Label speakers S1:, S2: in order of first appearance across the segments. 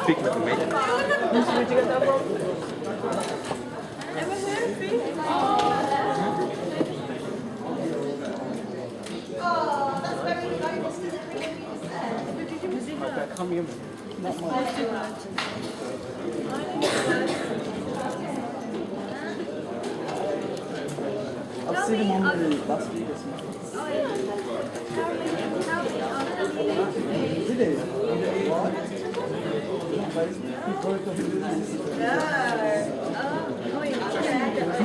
S1: speak with me.
S2: Where'd you get that from?
S1: Okay, come here, man. Not mine. I've seen him on the last video. Did he? What? He broke up his business.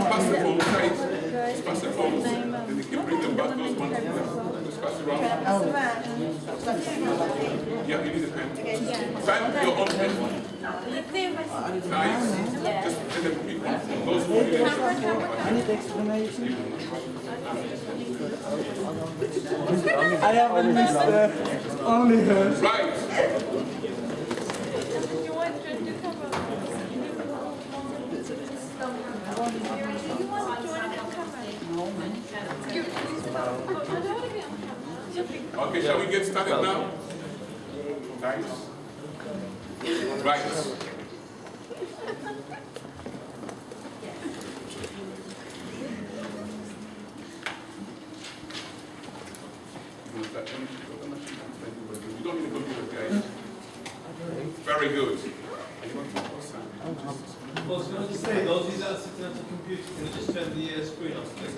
S3: Pass the phone, guys. Pass the phone. Then they can bring them back. Those ones. Just pass it around. Yeah, you need a pen. Find your own pen. Guys, just tell them people. Those who need
S1: I need explanation. I haven't missed only her.
S3: Right. Okay, shall we get started now? Guys. Right. You don't need to go through it, guys. Very good.
S4: Boss, can I just say, those of you that are sitting at the computer, can you just turn the screen off, please?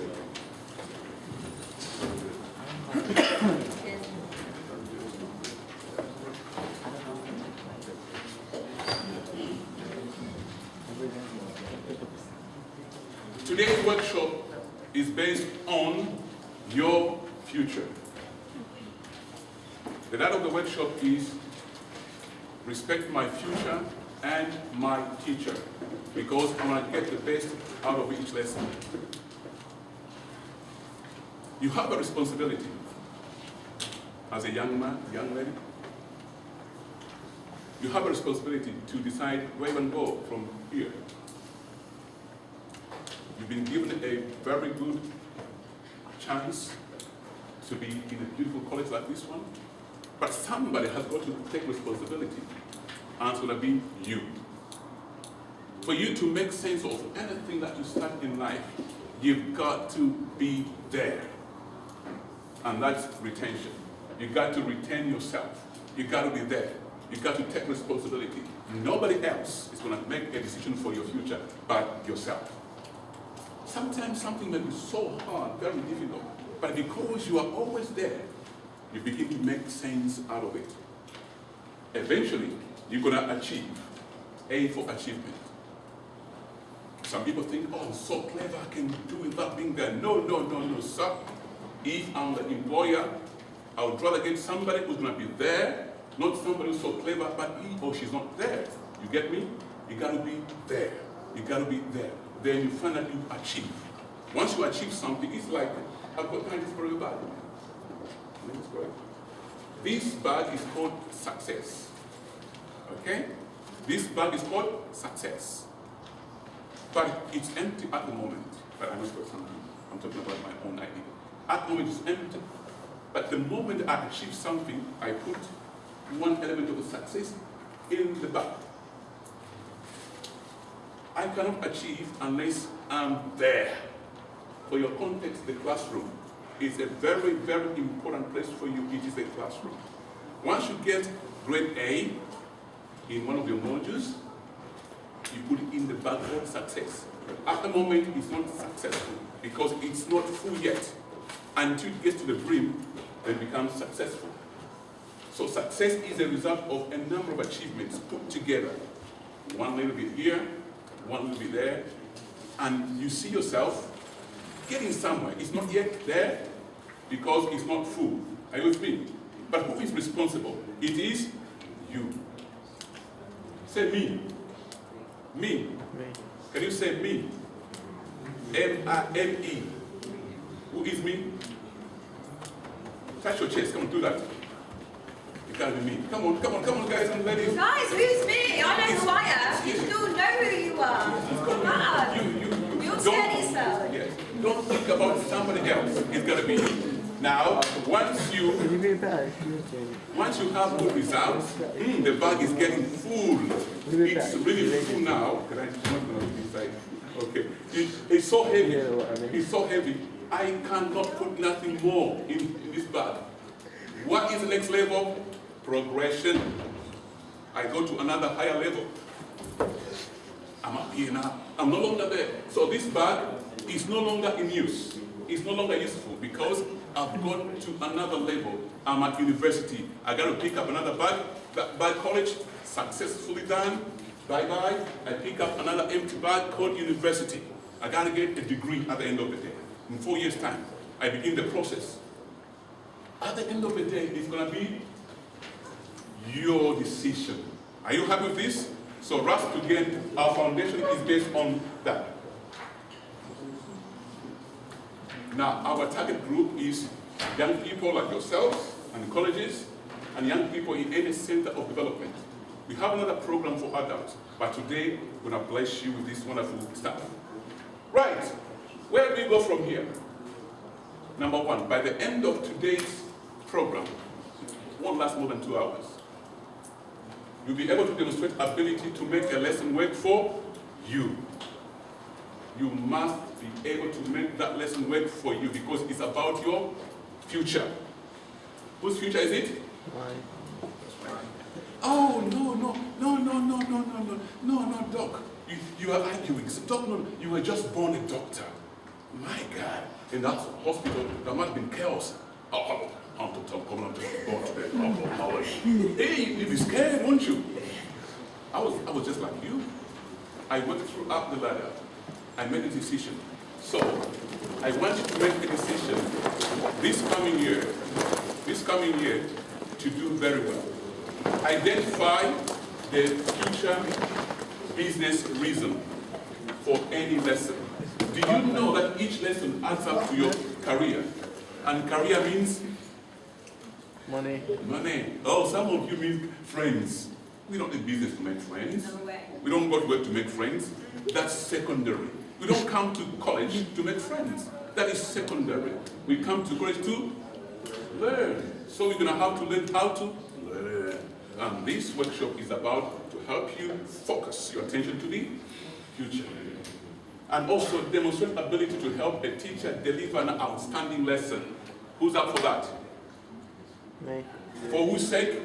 S3: Today's workshop is based on your future. The title of the workshop is Respect My Future and My Teacher, because I want to get the best out of each lesson. You have a responsibility as a young man, young lady. You have a responsibility to decide where you want to go from here. You've been given a very good chance to be in a beautiful college like this one, but somebody has got to take responsibility, and it's going to be you. For you to make sense of anything that you start in life, you've got to be there. And that's retention. You've got to retain yourself. You've got to be there. You've got to take responsibility. Nobody else is going to make a decision for your future but yourself. Sometimes something may be so hard, very difficult, but because you are always there, you begin to make sense out of it. Eventually, you're going to achieve. A for achievement. Some people think, oh, I'm so clever, I can do without being there. No, sir. If I'm the employer, I would rather get somebody who's going to be there, not somebody who's so clever, but he or she's not there. You get me? You got to be there. You got to be there. Then you find that you achieve. Once you achieve something, it's like, I've got time for your bag. This bag is called success. Okay? This bag is called success. But it's empty at the moment. But I'm not for something. I'm talking about my own idea. At the moment it's empty. But the moment I achieve something, I put one element of the success in the bag. I cannot achieve unless I'm there. For your context, the classroom is a very, very important place for you. It is a classroom. Once you get grade A in one of your modules, you put it in the bag of success. At the moment, it's not successful because it's not full yet. Until it gets to the brim, then it becomes successful. So success is a result of a number of achievements put together. One little bit here, one little bit there, and you see yourself getting somewhere. It's not yet there because it's not full. Are you with me? But who is responsible? It is you. Say me. Me. Can you say me? M-I-M-E. Who is me? Touch your chest. Come on, do that. It can't be me. Come on, guys and ladies.
S5: Guys, who's me? I know who I am. You still know who you are. Come on. You're scared yourself.
S3: Yes. Don't think about somebody else. It's got to be you. Now, once you
S1: Give me a bag.
S3: Once you have good results, the bag is getting full. It's really full now. Can I just not gonna inside? Okay. It's so heavy. It's so heavy. I cannot put nothing more in this bag. What is the next level? Progression. I go to another higher level. I'm up here now. I'm no longer there. So this bag is no longer in use. It's no longer useful because I've gone to another level. I'm at university. I got to pick up another bag. That bag college, successfully done. Bye-bye. I pick up another empty bag called university. I got to get a degree at the end of the day. In 4 years' time, I begin the process. At the end of the day, it's going to be your decision. Are you happy with this? So Rust again, our foundation is based on that. Now, our target group is young people like yourselves and colleges and young people in any center of development. We have another program for adults, but today we're going to bless you with this wonderful stuff. Right, where do we go from here? Number one, by the end of today's program, it won't last more than 2 hours. You'll be able to demonstrate ability to make a lesson work for you. You must be able to make that lesson work for you because it's about your future. Whose future is it?
S1: Mine.
S3: Oh, no, Doc. You are arguing. Doc, no, you were just born a doctor. My God. In that hospital, there must have been chaos. Oh, I'm coming on to born today. Hey, you'd be scared, won't you? I was just like you. I went throughout the ladder. I made a decision. So, I want you to make a decision this coming year to do very well. Identify the future business reason for any lesson. Do you know that each lesson adds up to your career? And career means?
S1: Money.
S3: Money. Oh, some of you mean friends. We don't need business to make friends.
S5: No way.
S3: We don't go to work to make friends. That's secondary. We don't come to college to make friends. That is secondary. We come to college to learn. So we're going to have to learn how to learn. And this workshop is about to help you focus your attention to the future. And also demonstrate ability to help a teacher deliver an outstanding lesson. Who's up for that?
S1: Me.
S3: For whose sake?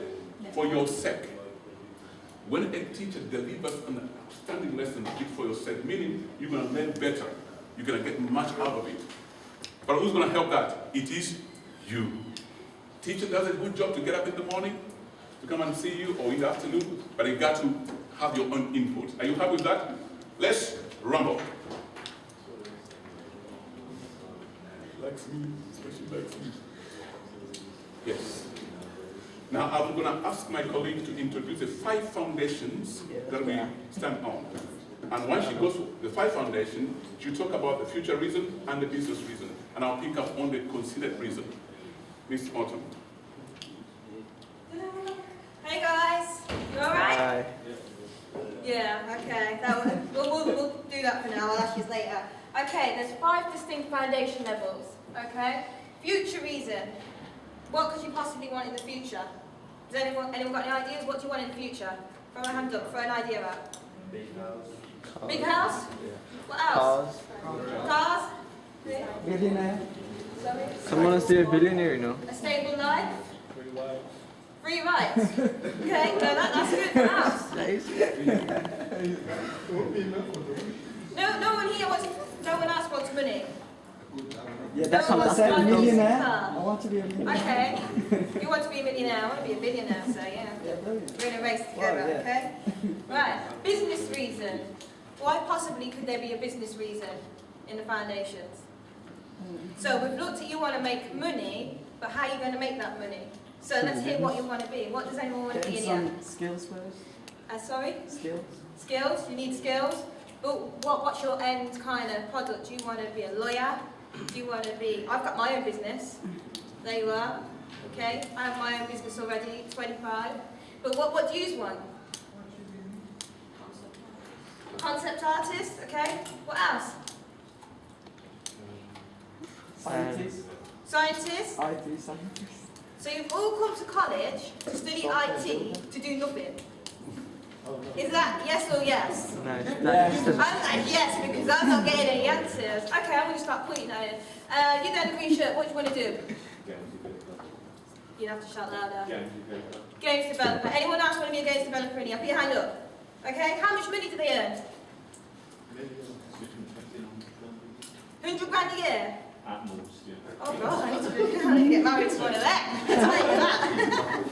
S3: For your sake. When a teacher delivers an outstanding lesson, it's for your sake, meaning you're going to learn better. You're going to get much out of it. But who's going to help that? It is you. Teacher does a good job to get up in the morning, to come and see you, or in the afternoon, but you got to have your own input. Are you happy with that? Let's rumble. Likes me, especially likes me. Yes. Now I'm going to ask my colleague to introduce the 5 foundations that we stand on. And once she goes through the 5 foundations, she'll talk about the future reason and the business reason. And I'll pick up on the considered reason. Miss Autumn.
S5: Hey guys, you alright?
S1: Hi.
S5: Yeah, okay. We'll do that for now. I'll ask you later. Okay, there's 5 distinct foundation levels. Okay? Future reason. What could you possibly want in the future? Does anyone got any ideas? What do you want in the future? Throw a hand up, throw an idea out.
S4: Big house.
S5: Big house?
S1: Yeah.
S5: What else?
S1: Cars.
S5: Cars?
S1: Billionaire.
S5: Sorry?
S1: Someone wants to be a billionaire, you know.
S5: A stable life?
S4: Free wife.
S5: Free rights? Okay, no, that's a good house. No one here wants, no one else wants money.
S2: Yeah, that's
S5: No
S2: what I
S5: one
S2: said,
S5: wants
S2: millionaire.
S5: car.
S2: I want to be a millionaire.
S5: Okay. You want to be a millionaire, I want to be a billionaire, so yeah.
S2: Yeah, brilliant.
S5: We're in a race together,
S2: Wow, yeah.
S5: okay? Right, business reason. Why possibly could there be a business reason in the foundations? So we've looked at you want to make money, but how are you going to make that money? So let's hear what you want to be. What does anyone want to be
S2: Getting
S5: in here?
S2: some skills first.
S5: Sorry?
S2: Skills.
S5: Skills? You need skills? But what's your end kind of product? Do you want to be a lawyer? Do you want to be... I've got my own business. There you are. Okay? I have my own business already, 25. But what do you want? Concept artist, okay? What else?
S2: Scientist.
S5: Scientists?
S1: IT scientist.
S5: So you've all come to college to study IT to do nothing. Is that yes or yes?
S1: Yes.
S5: I'm like yes because I'm not getting any answers. Okay, I'm going to start pointing at it. You there in the green shirt, what do you want to do? You'd have to shout louder. Games developer. Anyone else want to be a games developer in here? Put your hand up. Okay, how much money do they earn? 100 grand a year?
S6: At most, yeah.
S5: Oh God, I need to get married to one of them. I'll tell you that.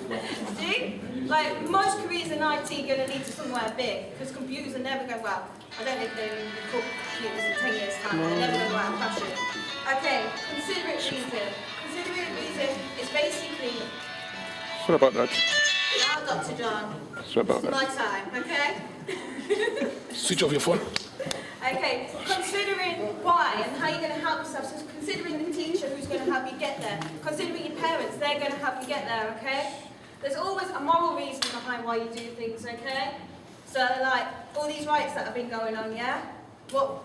S5: See? Like, most careers in IT are going to lead to somewhere big, because computers are never going, well, I don't think they're going to cook computers in 10 years' time, they're never going to go out of fashion. Okay, considerate reason. Considerate reason is basically...
S3: Sorry about that.
S5: Now, Dr. John,
S3: Sorry about
S5: it's
S3: that.
S5: my time, okay?
S3: Switch off your phone.
S5: Okay, considering why and how you're going to help yourself, so considering the teacher who's going to help you get there, considering your parents, they're going to help you get there, okay? There's always a moral reason behind why you do things, okay? So, like, all these riots that have been going on, yeah? What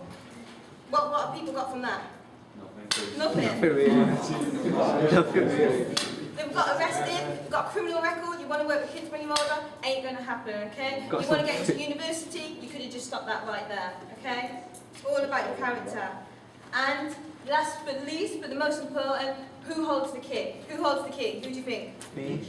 S5: have people got from that? Nothing. They've got arrested, got a criminal record, you want to work with kids when you're older, ain't going to happen, okay? You want to get into university, you could have just stopped that right there, okay? It's all about your character. And last but least, but the most important, who holds the key? Who holds the key? Who do you think?
S1: Me.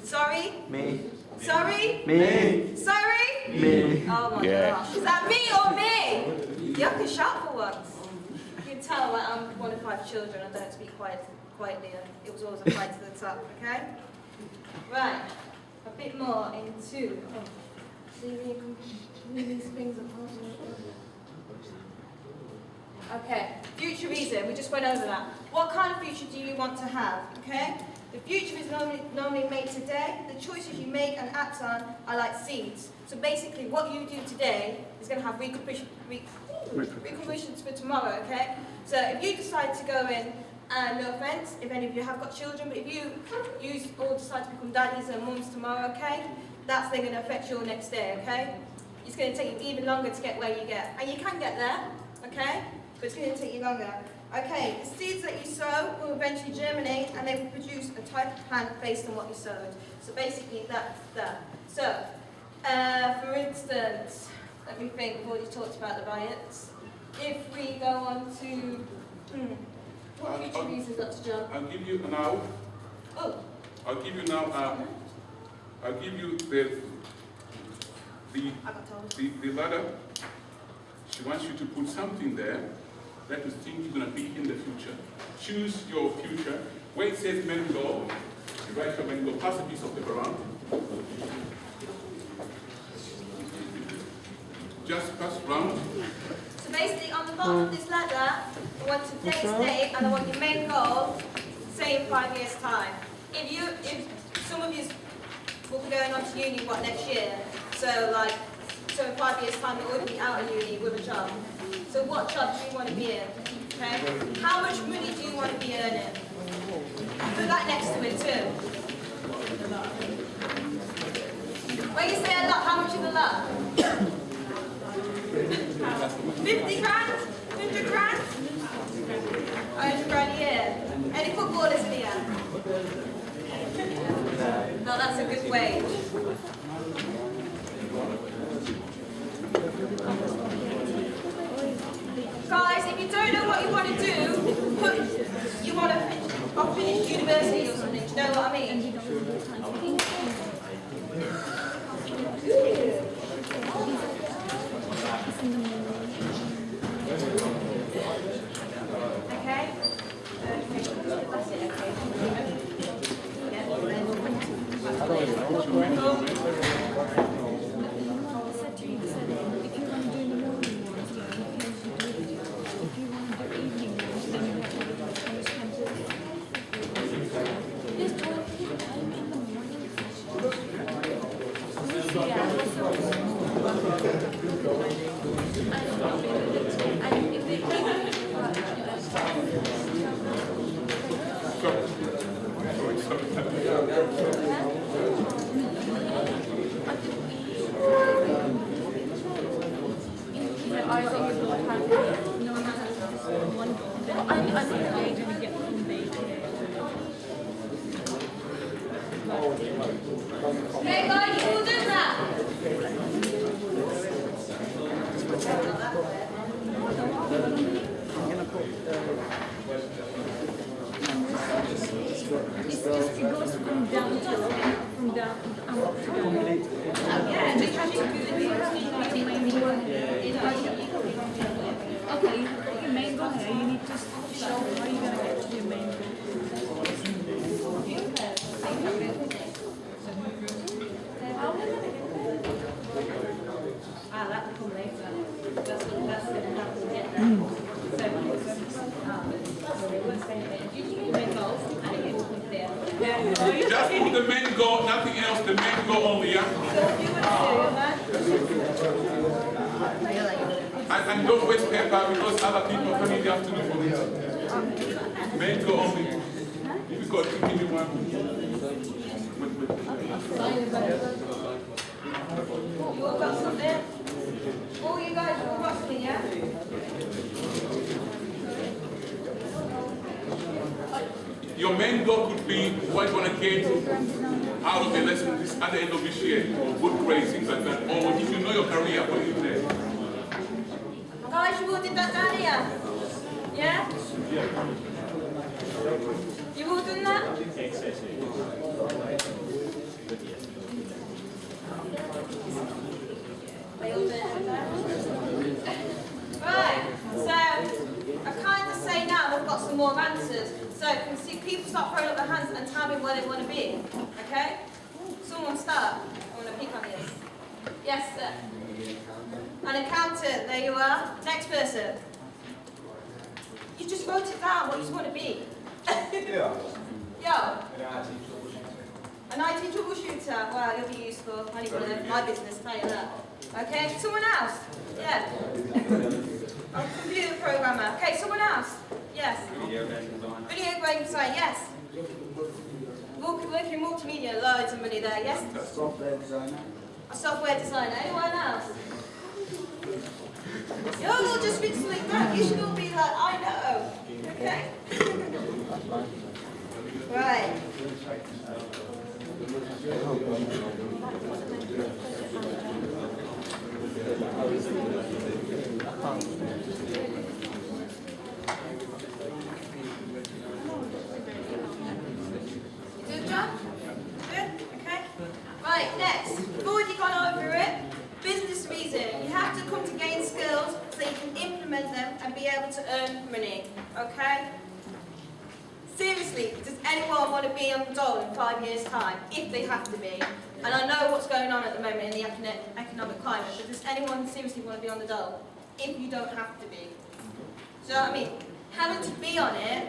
S5: Sorry?
S1: Me.
S5: Sorry?
S1: Me.
S5: Sorry?
S1: Me.
S5: Oh my gosh. Is that me or me? You have to shout for once. You can tell that I'm one of 5 children. I don't speak quietly. It was always a fight to the top, okay? Right. A bit more into... Okay, future reason, we just went over that. What kind of future do you want to have, okay? The future is normally made today. The choices you make and act on are like seeds. So basically, what you do today is going to have repercussions for tomorrow, okay? So if you decide to go in, and no offence, if any of you have got children, but if you all decide to become daddies and mums tomorrow, okay? That's then going to affect your next day, okay? It's going to take you even longer to get where you get. And you can get there, okay? But it's going to take you longer. Okay, the seeds that you sow will eventually germinate and they will produce a type of plant based on what you sowed. So basically that's that. So, for instance, let me think, we've already talked about the riots. If we go on to, what future reasons, Dr. John?
S3: I'll give you now.
S5: Oh.
S3: I'll give you now. I'll give you the ladder. She wants you to put something there that you think you're going to be in the future. Choose your future. Where it says men go, you write your men go. Pass a piece of paper around. Just pass around.
S5: So basically, on the bottom of this ladder, I want today's date and I want your main goal, say in 5 years' time. If some of you will be going on to uni, next year? So in 5 years' time, you'll already be out of uni with a job. So what job do you want to be in? Okay? How much money do you want to be earning? Put that next to it too. When you say a lot, how much is a lot? 50 grand? 100 grand? 100 grand a year. Any footballers in here? No, that's a good wage. Guys, if you don't know what you want to do, you want to finish university or something, do you know what I mean? Okay? That's it, okay.
S2: Okay, you've got your main goal here. You need to show how you're going to get to your main goal.
S5: That will come later. That's going to happen to get there. You main goals and it will come clear.
S3: Just put the main goal, nothing else, the main goal only, yeah? And don't waste paper because other people come in the afternoon for this. Main goal only. Because you give me one.
S5: You all got something? All you guys are rustling, yeah?
S3: Your main goal could be what you want to get out of the lesson at the end of this year, or good grades, things like that. Or if you know your career, what do you do?
S5: Guys, you all did that down here? Yeah? You all done that? They all did it. Right, so I kind of say now I've got some more answers. So you can see people start throwing up their hands and tell me where they want to be. Okay? Someone start. I want to pick on this. Yes, sir. An accountant, there you are. Next person. You just wrote it down what you want to be.
S1: Yeah.
S5: Yo. An IT troubleshooter. Wow, you'll be useful. I need to live my business, tell you that. Okay, someone else? Yeah. A computer programmer. Okay, someone else? Yes. Video game design, yes. Working multimedia, loads of money there, yes?
S1: Software designer.
S5: A software designer. Anyone else? You're all just bits like that. You should all be like, I know. Okay? Right. Good job? Good? Okay. Right, next. We've already gone over it. Business reason. You have to come to gain skills so you can implement them and be able to earn money. Okay? Seriously, does anyone want to be on the dole in 5 years' time? If they have to be. And I know what's going on at the moment in the economic climate, but does anyone seriously want to be on the dole? If you don't have to be. Do you know what I mean? Having to be on it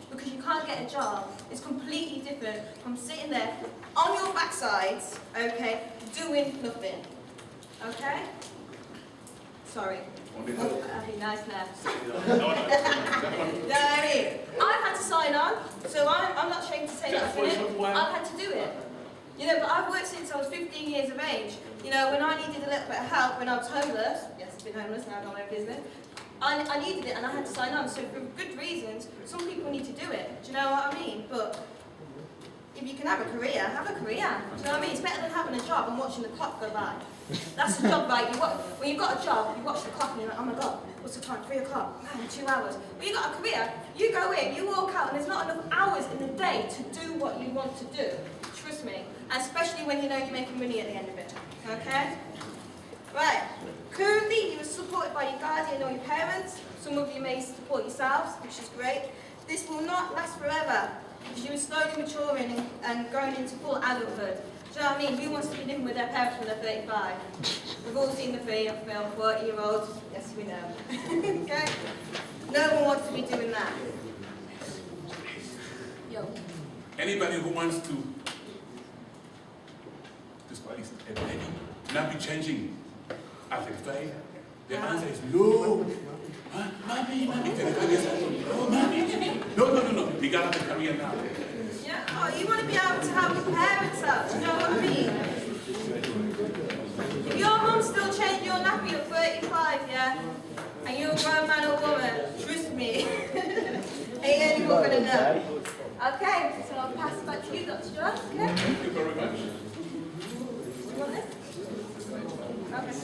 S5: because you can't get a job is completely different from sitting there on your backsides, okay, doing nothing. Okay? Sorry. That'd be nice now. You know what I mean? I've had to sign on, so I'm not ashamed to say that I've done it. I've had to do it. You know, but I've worked since I was 15 years of age. You know, when I needed a little bit of help when I was homeless, yes, I've been homeless, now I've got my own business, I needed it and I had to sign on. So for good reasons, some people need to do it. Do you know what I mean? But if you can have a career, have a career. Do you know what I mean? It's better than having a job and watching the clock go by. That's the job, right? When you've got a job, you watch the clock and you're like, oh my God, what's the time? 3 o'clock? Man, 2 hours. When you've got a career, you go in, you walk out, and there's not enough hours in the day to do what you want to do. Trust me. And especially when you know you're making money at the end of it. Okay? Right. Currently, you are supported by your guardian or your parents. Some of you may support yourselves, which is great. This will not last forever, because you are slowly maturing and growing into full adulthood. Do you know what I mean? Who wants to be living with their parents when they're 35? We've all seen the film, 40-year-olds. Yes, we know. Okay? No one wants to be doing that. Yo.
S3: Anybody who wants to not be changing after 5, the answer is no. Huh? Mommy, 35 years old. No, mommy. No. You gotta have a career now.
S5: Yeah, oh, you want to be able to help your parents out, do you know what I mean? If your mum still changed your nappy at 35, yeah, and you're a grown man or woman, trust me, ain't anyone gonna know. Okay, so I'll pass it back to you, Dr. George, okay?
S3: Thank you very much.
S5: You want this? Okay.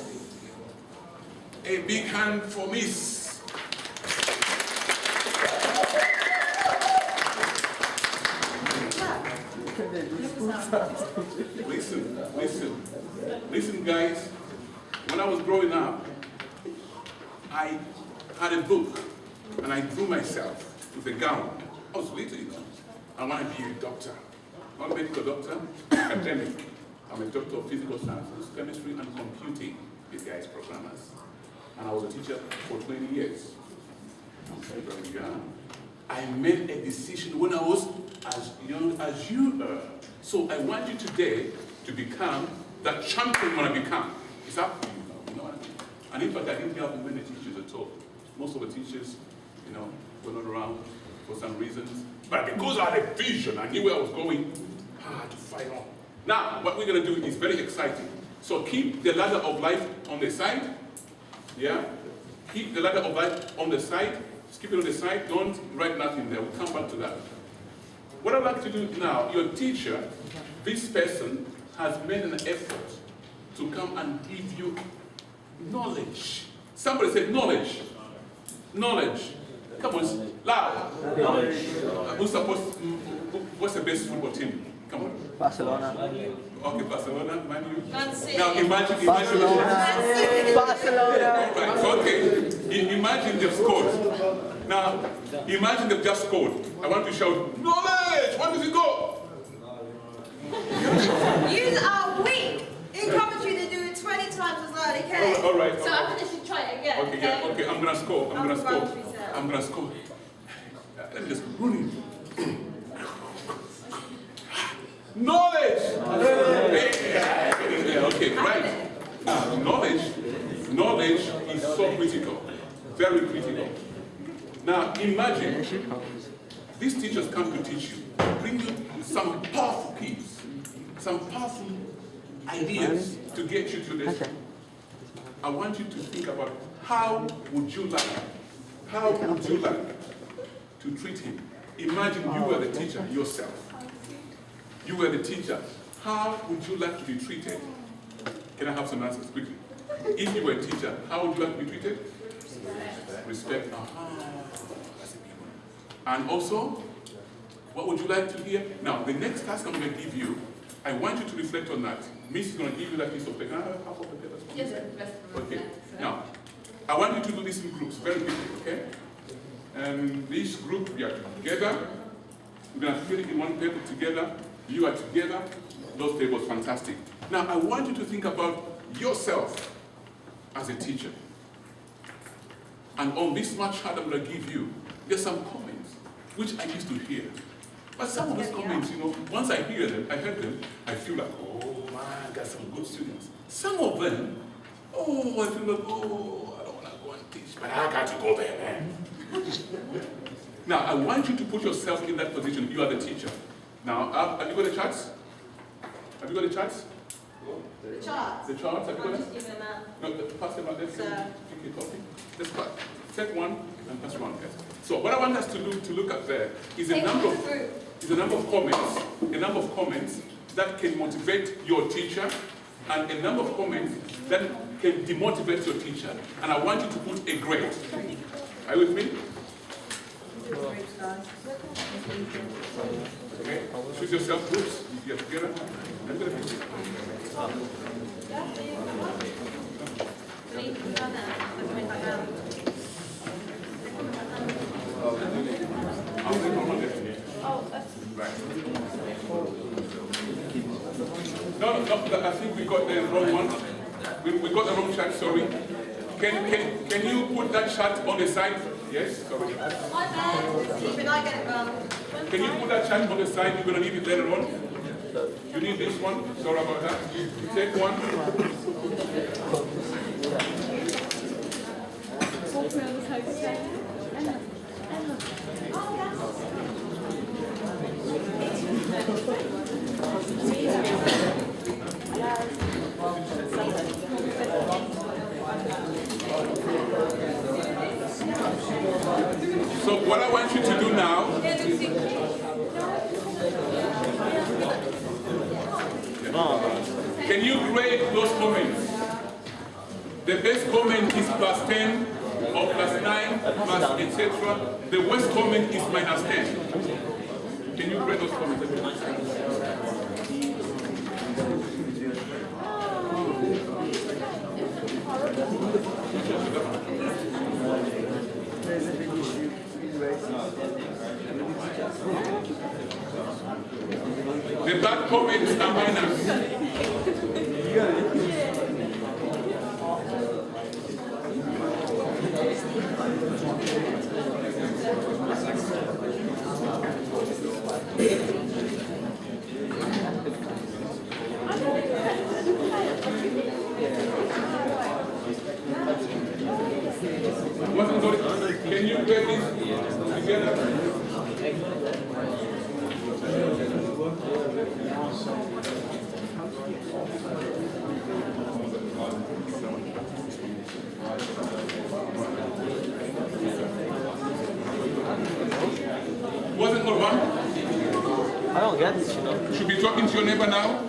S3: A big hand for Miss. Listen, guys. When I was growing up, I had a book, and I drew myself with a gown. I was little. I want to be a doctor. Not a medical doctor, academic. I'm a doctor of physical sciences, chemistry, and computing. These guys programmers. And I was a teacher for 20 years. I'm very young. I made a decision when I was as young as you are. So I want you today to become the champion you want to become. It's up to you. You know what I mean? And in fact, I didn't help many teachers at all. Most of the teachers, you know, were not around for some reasons. But because I had a vision, I knew where I was going, I had to fight on. Now, what we're going to do is very exciting. So keep the ladder of life on the side. Yeah? Keep the ladder of life on the side. Just keep it on the side. Don't write nothing there. We'll come back to that. What I'd like to do now, your teacher, this person, has made an effort to come and give you knowledge. Somebody said knowledge. Knowledge. Come on, loud. Knowledge. What's the best football team? Come on.
S1: Barcelona.
S3: Okay, Barcelona, Man U.
S5: Man City.
S3: Now imagine.
S1: Barcelona.
S3: Right, okay. Imagine they've scored. Now, imagine they've just scored. I want to shout, knowledge! Where does it go?
S5: You are weak. In commentary, they do it 20 times as loud, okay?
S3: All right.
S5: So I think they should try it again.
S3: Okay, yeah, okay. I'm gonna score. I'm gonna score. I'm gonna score. Let me just run it. Knowledge! Okay, right. Now, knowledge is so critical. Very critical. Now, imagine these teachers come to teach you, bring you some powerful keys, some powerful ideas to get you to this. I want you to think about how would you like to treat him. Imagine you were the teacher yourself. You were the teacher. How would you like to be treated? Can I have some answers quickly? If you were a teacher, how would you like to be treated? Respect. That's a big one. And also, what would you like to hear? Now, the next task I'm going to give you, I want you to reflect on that. Miss is going to give you that piece of paper. Can I have half of the paper?
S2: Yes, sir.
S3: Okay. Now, I want you to do this in groups, very quickly, okay? And this group, we are together. We're going to fill it in one paper together. You are together. Those tables, fantastic. Now, I want you to think about yourself as a teacher. And on this match card I'm going to give you, there's some comments, which I used to hear. But some of those comments, you know, once I hear them, I heard them, I feel like, oh man, got some good students. Some of them, oh, I feel like, oh, I don't want to go and teach, but I got to go there, man. Now, I want you to put yourself in that position. You are the teacher. Now, have you got the charts? Have you got the charts?
S5: The charts.
S3: The charts, have you got
S5: I'll
S3: them?
S5: just give them out.
S3: No, pass them out there.
S5: So-
S3: Take a copy. Let's pass. Take one and pass one. Yes. So what I want us to look at there is a
S5: Take
S3: number
S5: them
S3: of
S5: through.
S3: a number of comments that can motivate your teacher, and a number of comments that can demotivate your teacher. And I want you to put a grade. Are you with me? Okay. Choose yourself groups. You get together. I'm going to No, I think we got the wrong one. We got the wrong chart, sorry. Can you put that chart on the side? Yes, sorry.
S5: My bad. Stephen, I get it wrong.
S3: Can you put that chart on the side? You're going to need it later on. You need this one. Sorry about that. Take one. So what I want you to do now, can you grade those comments? The best comment is +10 or +9, plus etc. The worst comment is -10. Can you grade those comments?
S1: There's a big issue anyway.
S3: The bad comments are minors.
S1: You got it.
S3: Wasn't good. Can you get this together? Wasn't good one?
S1: I don't get this, you know.
S3: Should be talking to your neighbor now.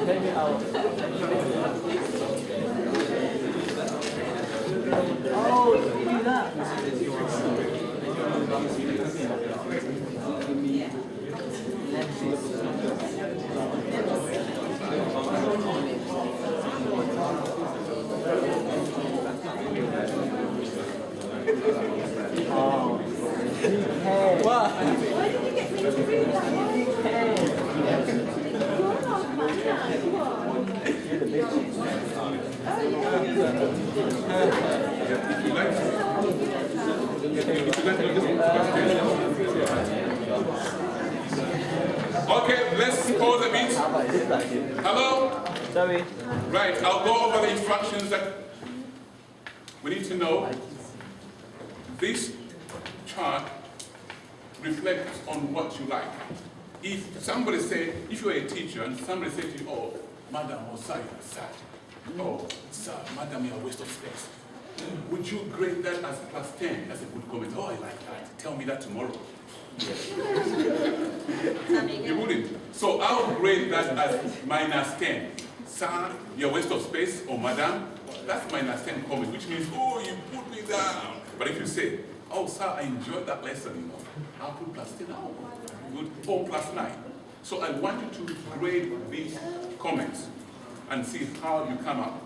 S1: Take me out. Oh, you do that.
S3: Okay, let's pause a bit. Hello?
S1: Sorry.
S3: Right, I'll go over the instructions that we need to know. This chart reflects on what you like. If somebody say, if you're a teacher and somebody says to you, oh, madam, or sir, oh, sir, madam, you're a waste of space. Would you grade that as plus 10? That's a good comment. Oh, I like that. Tell me that tomorrow. You wouldn't. So I'll grade that as minus 10. Sir, you're a waste of space, or madam, that's minus 10 comment, which means, oh, you put me down. But if you say, oh, sir, I enjoyed that lesson, you know, I'll put plus 10. Oh, good. Or plus 9. So I want you to grade these comments and see how you come up.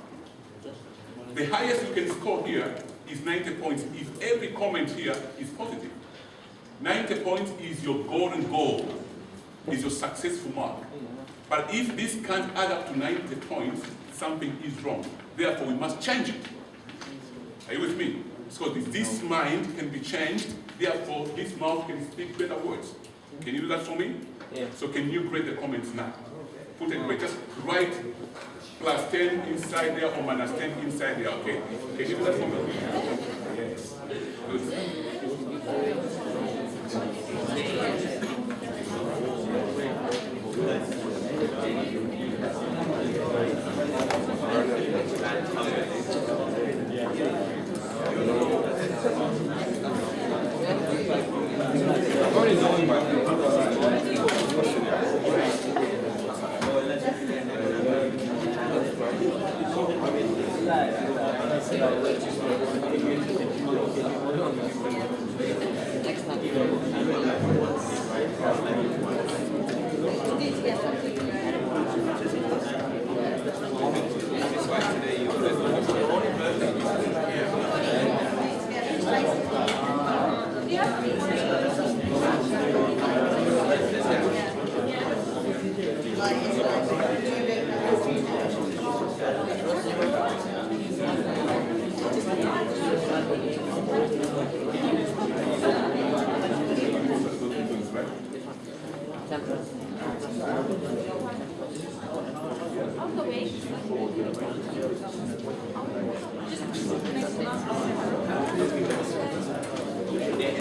S3: The highest you can score here is 90 points if every comment here is positive. 90 points is your golden goal, is your successful mark. But if this can't add up to 90 points, something is wrong. Therefore, we must change it. Are you with me? So this mind can be changed, therefore this mouth can speak better words. Can you do that for me?
S1: Yeah.
S3: So can you grade the comments now? Put a grade, just write plus 10 inside there or minus 10 inside there, okay? Can you do that for me? Yes. Good.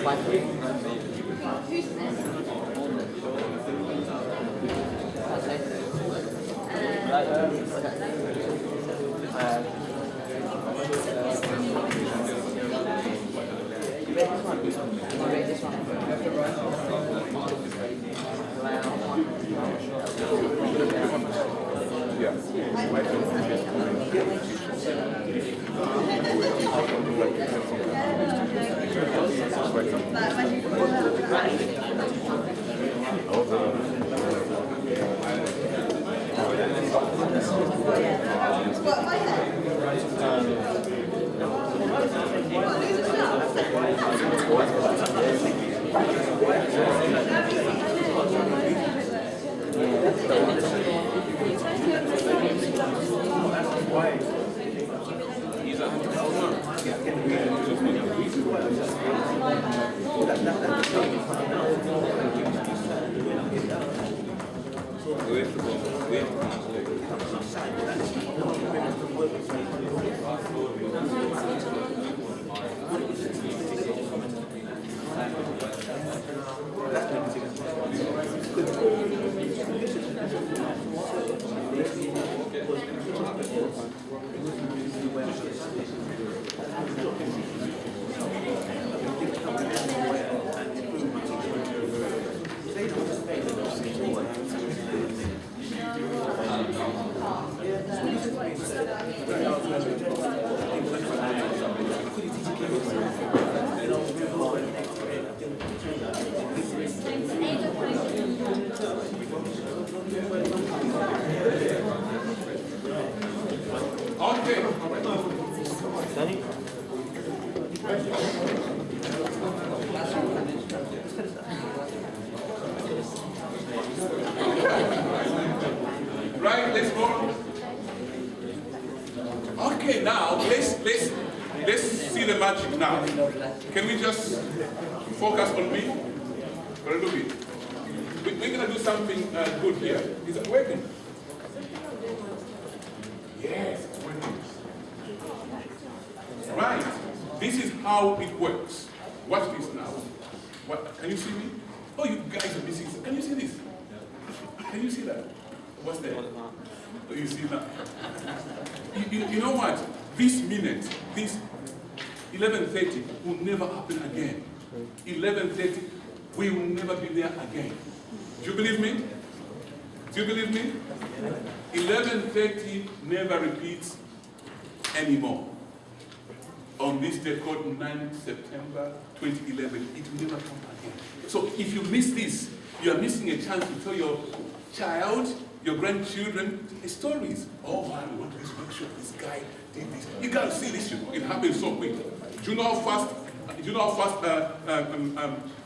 S5: But
S3: Right, let's go. Okay, now let's see the magic now. Can we just focus on me for a little bit? We're gonna do something good here. Is it working? Yes, it's working. Right. This is how it works. Watch this now. What? Can you see me? Oh, you guys are missing. Can you see this? Can you see that? What's there? Oh, you see that? You know what? This minute, this 11:30 will never happen again. 11:30, we will never be there again. Do you believe me? Do you believe me? 11:30 never repeats anymore. On this day called 9th September 2011, it will never come again. So if you miss this, you are missing a chance to tell your child, your grandchildren, stories. Oh man, we want to make sure this guy did this. You gotta see this, you know, it happens so quick. Do you know how fast,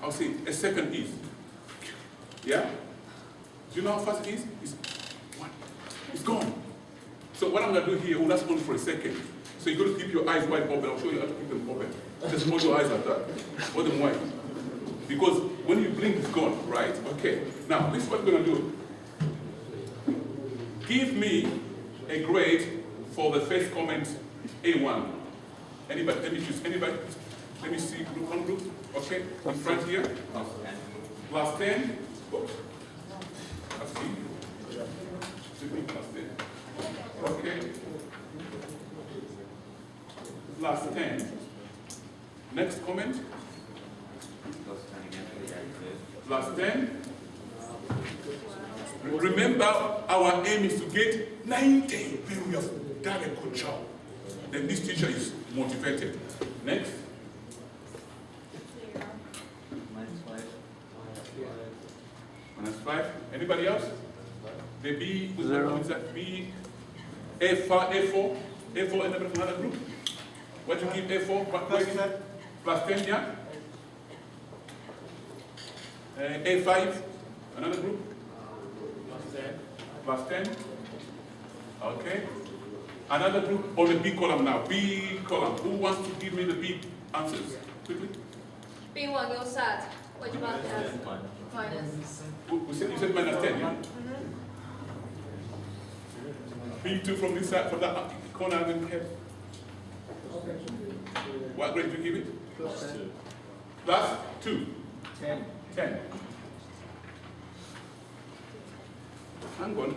S3: I'll say a second is? Yeah? Do you know how fast it is? It's gone. So what I'm gonna do here, that's only for a second. So you're going to keep your eyes wide open. I'll show you how to keep them open. Just hold your eyes like that. Hold them wide. Because when you blink, it's gone, right? Okay. Now, this is what we're going to do. Give me a grade for the first comment, A1. Anybody? Let me choose. Anybody? Let me see group on group. Okay. In front here. Plus 10. Oh. That's me. Should be plus 10. Okay. Plus 10. Next comment. Plus 10. Remember, our aim is to get 90. We have done a good job. Then this teacher is motivated. Next. -5. Anybody else? The B, with that B, A4, anybody from another group? What you give A4? Plus 10. Plus 10, yeah? A5, another group? Plus 10. Plus 10. Okay. Another group on the B column now. B column. Who wants to give me the B answers? Quickly.
S5: B1, you're sad. What do you mark it as? Minus.
S3: You said minus 10, yeah? B2 from this side, from that corner, and then here. What grade do you give it?
S1: Plus 2.
S3: Plus 2.
S1: 10.
S3: 10. Hang on.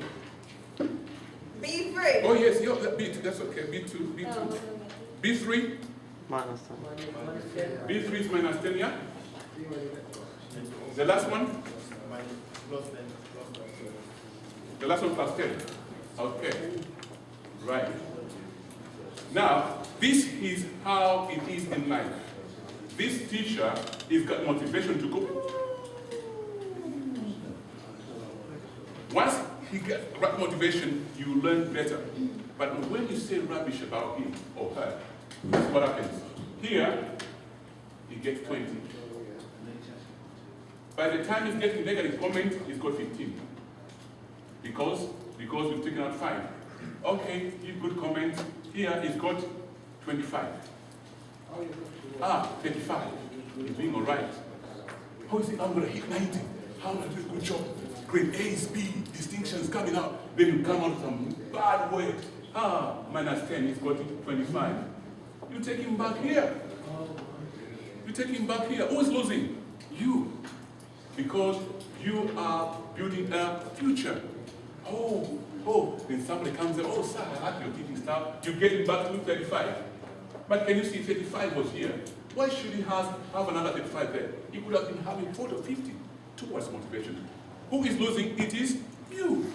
S5: B3.
S3: Oh yes, B2, that's okay. B2, B2.
S5: Oh,
S3: B3.
S6: Minus 10.
S3: B3 is minus 10, yeah? The last one?
S1: Plus 10.
S3: The last one plus 10. Okay. Right. Now, this is how it is in life. This teacher is got motivation to go. Once he gets right motivation, you learn better. But when you say rubbish about him or her, what happens? Here, he gets 20. By the time he's getting negative comment, he's got 15. Because we've taken out 5. Okay, give good comment. Here he's got 25. 35. He's doing all right. How is it I'm going to hit 90? How do I do a good job? Grade A's, B, distinctions coming out. Then you come out with some bad word. Minus 10, he's got 25. You take him back here. You take him back here. Who is losing? You. Because you are building a future. Then somebody comes and, oh, sir, I like your teaching style. You get him back to 35. But can you see 35 was here? Why should he have another 35 there? He could have been having 40 or 50 towards motivation. Who is losing? It is you.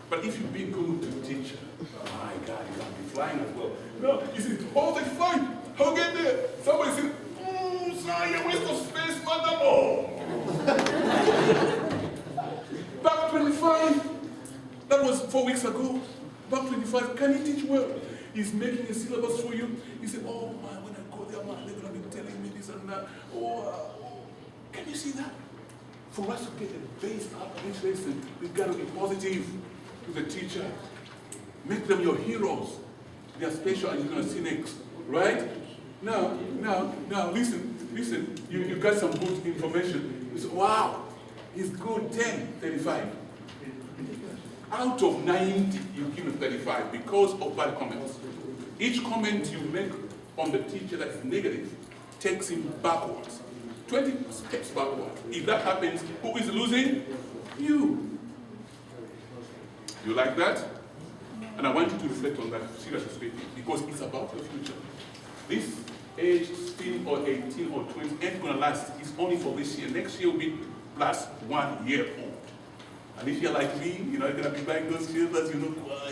S3: But if you've been good to the teacher, my God, you can be flying as well. No, you see, 35, I'll get there. Somebody said, sir, you waste of space, madam. Back 25. That was 4 weeks ago. Back 25. Can he teach well? He's making a syllabus for you. He said, oh man, when I go there, man, they're going to be telling me this and that. Can you see that? For us to get a base up each lesson, we've got to be positive to the teacher. Make them your heroes. They are special and you're going to see next. Right? Now, listen. You got some good information. You say, wow, he's good, 10, 35. Out of 90, you give him 35 because of bad comments. Each comment you make on the teacher that's negative takes him backwards. 20 steps backward. If that happens, who is losing? You. You like that? And I want you to reflect on that seriously speaking, because it's about your future. This age 16 or 18 or 20 ain't gonna last. It's only for this year. Next year will be plus 1 year old. And if you're like me, you're gonna be buying those shirts,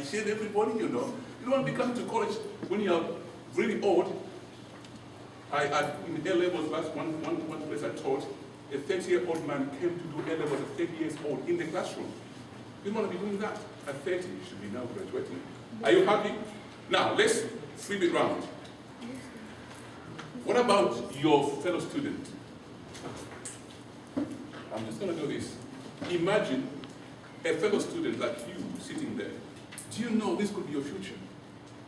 S3: share everybody, You don't want to be coming to college when you're really old. In A-levels, last one place I taught, a 30-year-old man came to do A-levels at 30 years old in the classroom. You don't want to be doing that. At 30, you should be now graduating. Are you happy? Now, let's flip it round. What about your fellow student? I'm just going to do this. Imagine a fellow student like you sitting there. Do you know this could be your future?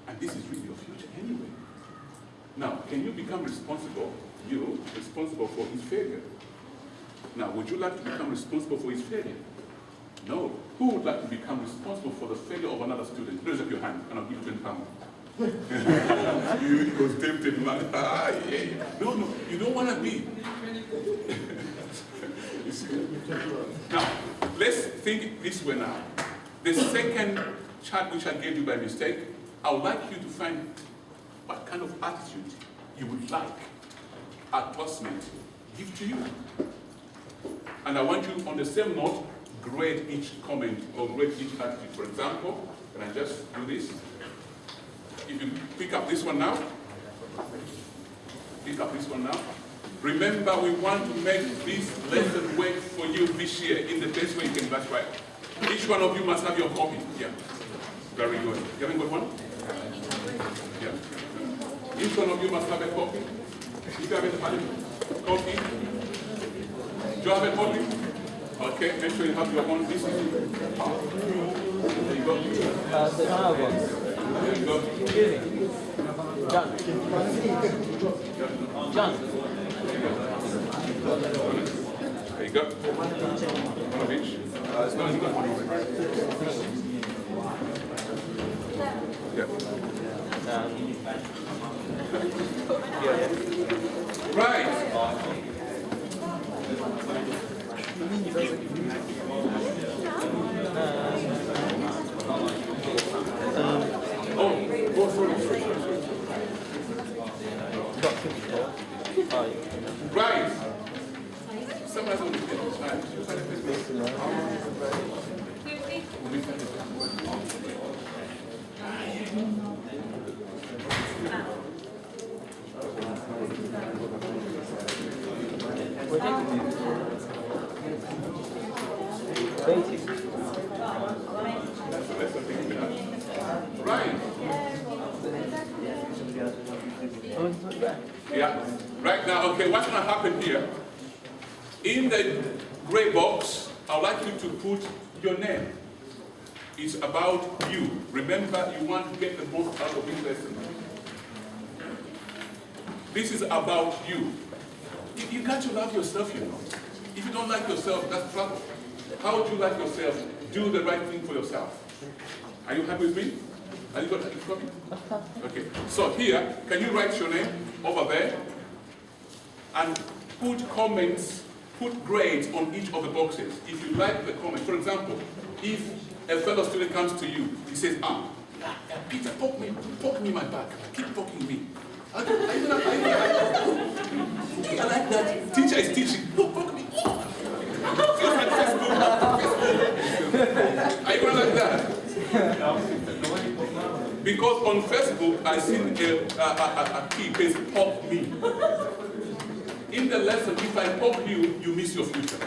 S3: And this is really your future anyway. Now, can you become responsible for his failure? Now, would you like to become responsible for his failure? No. Who would like to become responsible for the failure of another student? Raise up your hand, and I'll give you 20 pounds. You was tempted, man. Yeah. No, you don't want to be. Now, let's think this way now. The second chart which I gave you by mistake, I would like you to find what kind of attitude you would like our classmate give to you. And I want you, on the same note, grade each comment or grade each attitude. For example, can I just do this? If you pick up this one now, remember, we want to make this lesson work for you this year in the best way you can. That's right. Each one of you must have your copy. Yeah. Very good. You haven't got one? Yeah. Each one of you must have a copy. If you have a copy, do you have a copy? Okay, make sure you have your own. This is there you go. There you go.
S6: John.
S3: There you go. One of each. It's not enough. Yeah. Right. Right. Somebody's on the finish. Right. Yeah. Right now, okay, what's going to happen here? In the gray box, I'd like you to put your name. It's about you. Remember, you want to get the most out of this lesson. This is about you. You got to love yourself, you know. If you don't like yourself, that's trouble. How would you like yourself? Do the right thing for yourself. Are you happy with me? Are you got it for me? Okay. So here, can you write your name over there? And put comments, put grades on each of the boxes. If you like the comment, for example, if a fellow student comes to you, he says, Peter, poke me in my back. Keep poking me. I like that. Teacher is teaching. No, poke me. Feels like Facebook. Are you going like that? Because on Facebook, I see a key says, poke me. In the lesson, if I poke you, you miss your future.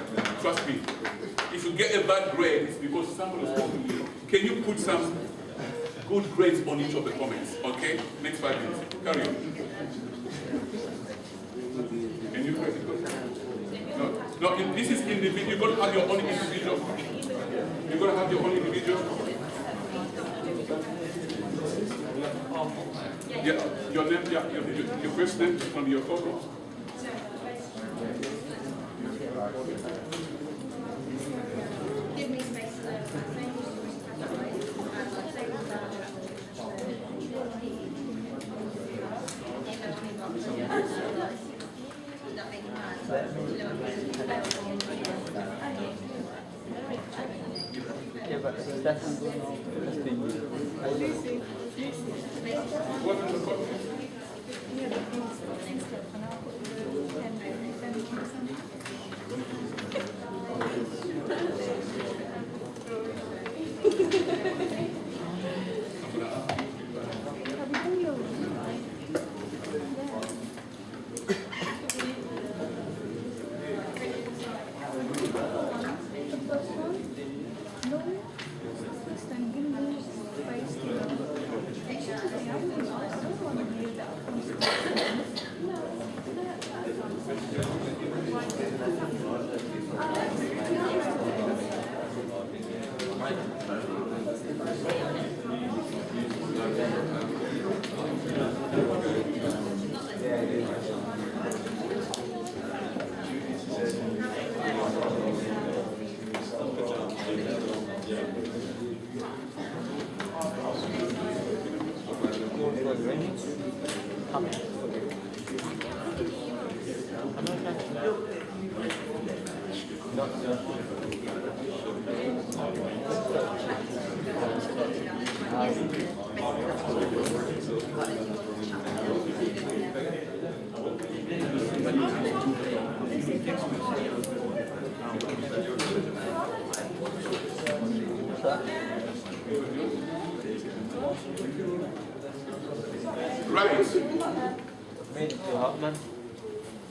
S3: Trust me. If you get a bad grade, it's because somebody was poking you. Can you put some good grades on each of the comments? Okay? Next 5 minutes. Carry on. Can you press it? No, this is individual. You've got to have your own individual. You've got to have your own individual. Yeah, your name, yeah, your first name is going to be your photo.
S5: Give me space.
S6: Yeah, but Stefan will know.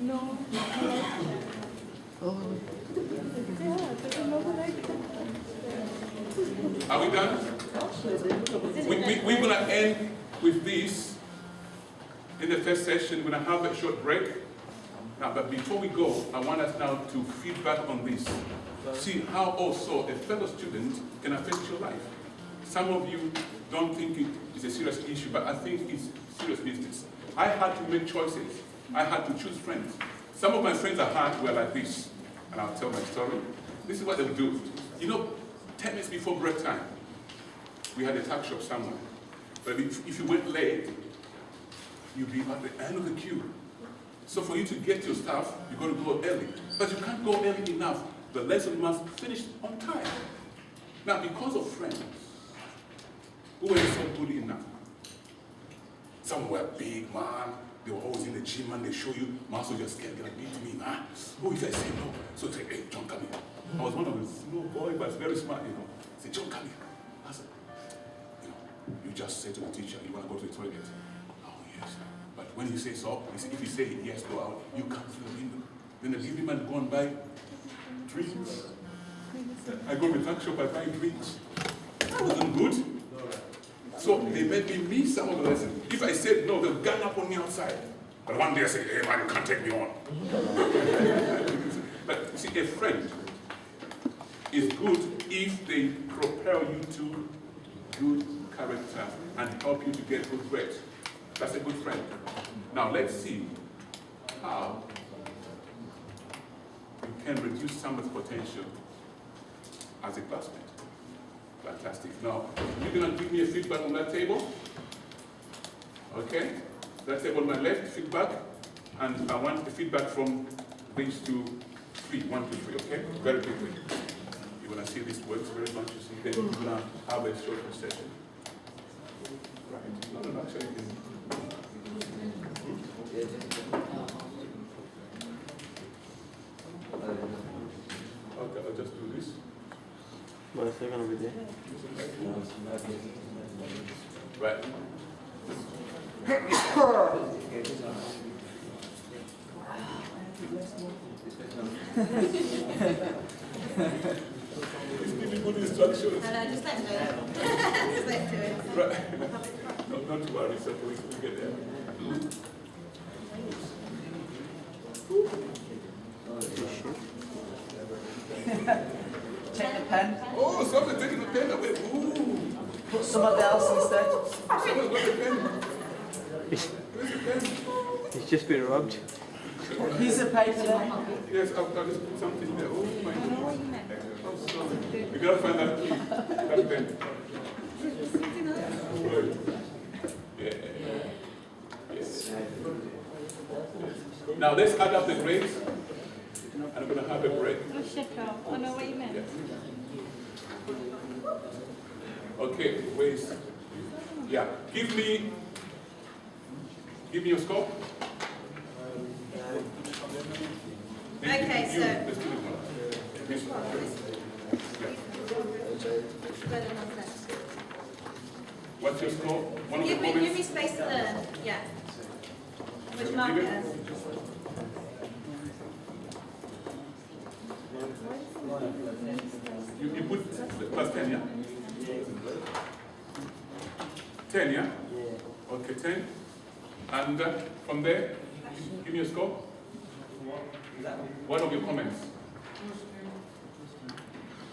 S2: No.
S3: Are we done? We're going to end with this in the first session. We're going to have a short break. Now, but before we go, I want us now to feedback on this. See how also a fellow student can affect your life. Some of you don't think it is a serious issue, but I think it's serious business. I had to make choices. I had to choose friends. Some of my friends I had were like this, and I'll tell my story. This is what they would do. You know, 10 minutes before break time, we had a tuck shop somewhere. But if you went late, you'd be at the end of the queue. So for you to get your stuff, you've got to go early. But you can't go early enough. The lesson must finish on time. Now, because of friends who were so good enough, some were big, man. They were always in the gym and they show you, muscle just can't get beat me, man. Oh, if I say no, so say, hey, John, come here. I was one of the small boy, but very smart, you know. Say, John, come here. I said, you know, you just say to the teacher, you want to go to the toilet? Oh, yes. But when he says so, if you say yes, go out, you come through the window. Then the living man go and buy drinks. I go to the tuck shop, I buy drinks. That wasn't good. So they made me miss some of the lessons. If I said no, they'll gang up on me outside. But one day I say, hey man, you can't take me on. But see, a friend is good if they propel you to good character and help you to get good grades. That's a good friend. Now let's see how you can reduce someone's potential as a classmate. Fantastic. Now, you're going to give me a feedback on that table. Okay? That table on my left, feedback. And I want the feedback from these two, three. 1, 2, 3, okay? Very quickly. You're going to see this works very much. You see, then you're going to have a short session. Right. No, actually, you can. Okay, I'll just do this.
S6: What is it going to be there?
S3: Right. It's giving good instructions.
S5: I know, just let me do it. Just let me do it.
S3: Right. No, not to worry, so we get there.
S1: Take the pen.
S3: Oh, someone's taking the pen away. Ooh.
S1: Put somebody else instead.
S3: Someone's got the pen. Where's the pen?
S6: He's just been robbed.
S1: Piece of paper there.
S3: Yes, I'll just put something there. Oh my goodness. I'm sorry. You gotta find that key. That pen. Yeah. Yes. Now let's add up the grades. And I'm gonna have a break.
S2: Oh, shit, I know what you meant.
S3: Yes. Okay, wait. Yeah. Give me your score.
S5: Okay, so.
S3: Let's do this one. What's your score? One of the
S5: Give me
S3: comments?
S5: space to learn. Yeah. Which
S3: Give
S5: markers?
S3: it. You put plus 10, yeah? 10, yeah? Okay, 10. And from there, give me a score. One of your comments.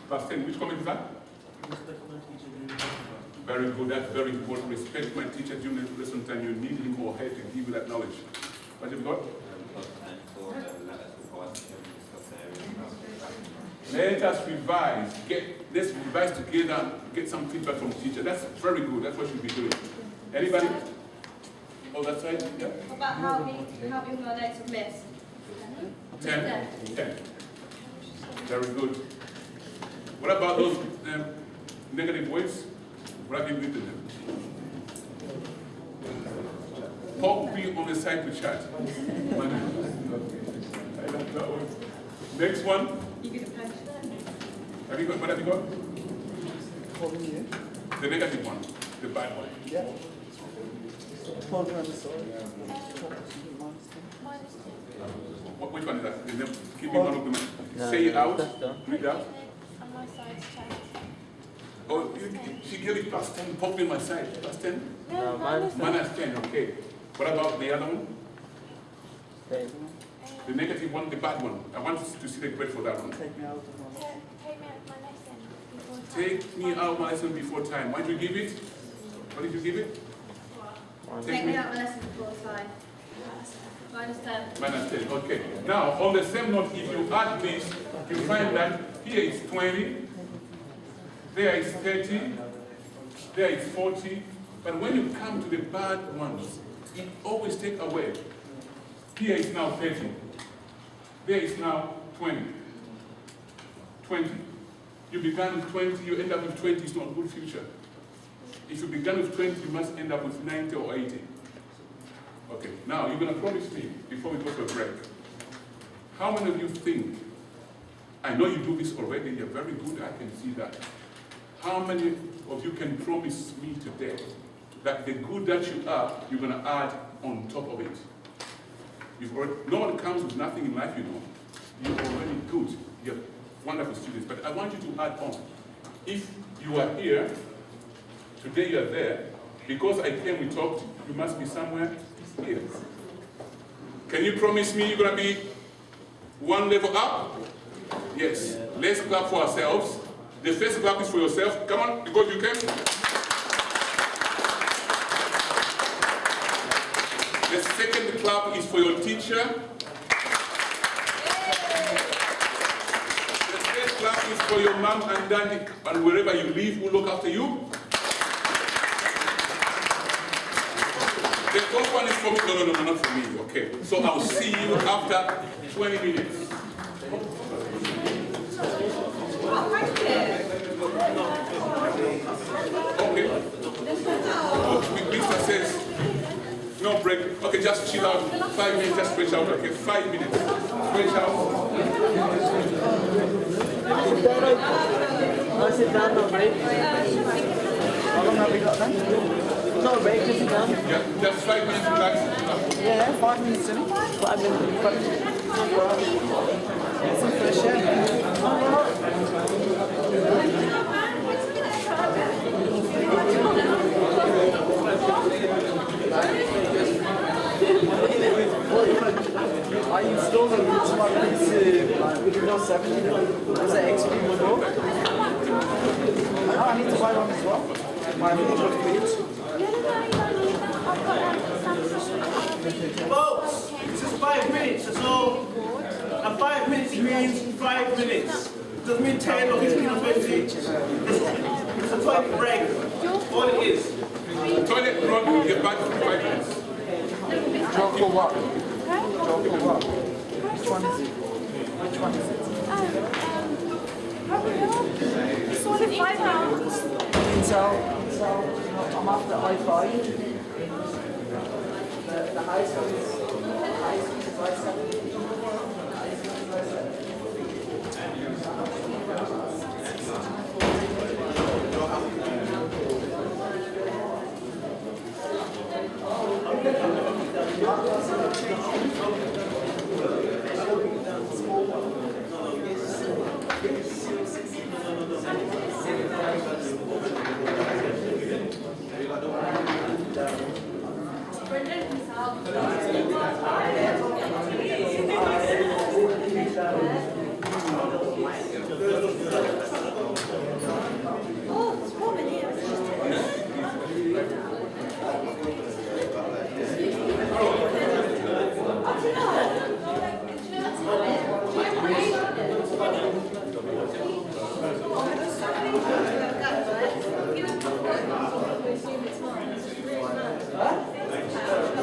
S3: Plus 10, which comment is that? Very good, that's very important. Respect my teacher during the lesson time. You need him or her to give you that knowledge. What have you got? Let us revise. Let's revise together, get some feedback from the teacher. That's very good. That's what you'll be doing. Anybody? Oh, that's right? Yeah?
S5: What about how we my notes of miss?
S3: 10? 10. Very good. What about those negative words? What have you written them? Poke me on the side to chat. I like that one. Next one.
S5: You get a punch there.
S3: Have you got, what have you got?
S1: Holding you.
S3: The negative one, the bad one.
S1: Yeah. Hold on the side.
S3: Which one is that? Give me one of them.
S6: No,
S3: Say it out.
S6: that's done.
S3: Read out.
S2: On my side's checked.
S3: Oh, she gave it plus 10. Pop in my side. Plus 10.
S6: No, minus
S3: Minus 10, okay. What about the other one?
S6: 10.
S3: The negative one, the bad one. I want to see the grade for that one.
S1: Take me out of my life.
S3: Take me out my lesson before time. What did you give it? What did you give it?
S5: Take me out my lesson before time. Minus 10.
S3: Minus 10, okay. Now, on the same note, if you add this, you find that here is 20, there is 30, there is 40, but when you come to the bad ones, it always takes away. Here is now 30, there is now 20. 20. You began with 20, you end up with 20, it's not a good future. If you began with 20, you must end up with 90 or 80. Okay, now you're going to promise me, before we go to a break, how many of you think, I know you do this already, you're very good, I can see that. How many of you can promise me today that the good that you are, you're going to add on top of it? No one comes with nothing in life, you know. You're already good, you're wonderful students, but I want you to add on. If you are here, today you are there, because I came, we talked, you must be somewhere here. Can you promise me you're going to be one level up? Yes. Let's clap for ourselves. The first clap is for yourself. Come on, because you can. The second clap is for your teacher. The third clap is for your mom and daddy, and wherever you live, who look after you. The fourth one is for me. No, not for me. Okay. So I'll see you after 20 minutes. Okay. Oh, Mr. says no break. Okay, just chill out. 5 minutes, just stretch out. Okay, 5 minutes. Stretch out.
S6: No, sit down, no break.
S1: How long have we got then?
S6: No break, just sit down.
S3: Yeah, just 5 minutes, relax.
S1: Yeah, 5 minutes in.
S6: 5 minutes.
S1: Get some fresh air. I installed a route smart piece Windows 7. There's an XP model. Oh, I need to buy one as well. My amigo got Philips.
S4: Folks, this is 5 minutes, that's all. And 5 minutes means 5 minutes. It doesn't mean 10 or 15 or 20. It's a toilet break. All it is.
S3: Toilet run, you get back in 5 minutes.
S1: Job for what? Job for what? Which one is it? Which one is it?
S2: It's only £5.
S1: Intel, I'm after i5. The highest one is i7.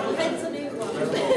S5: Depends on who.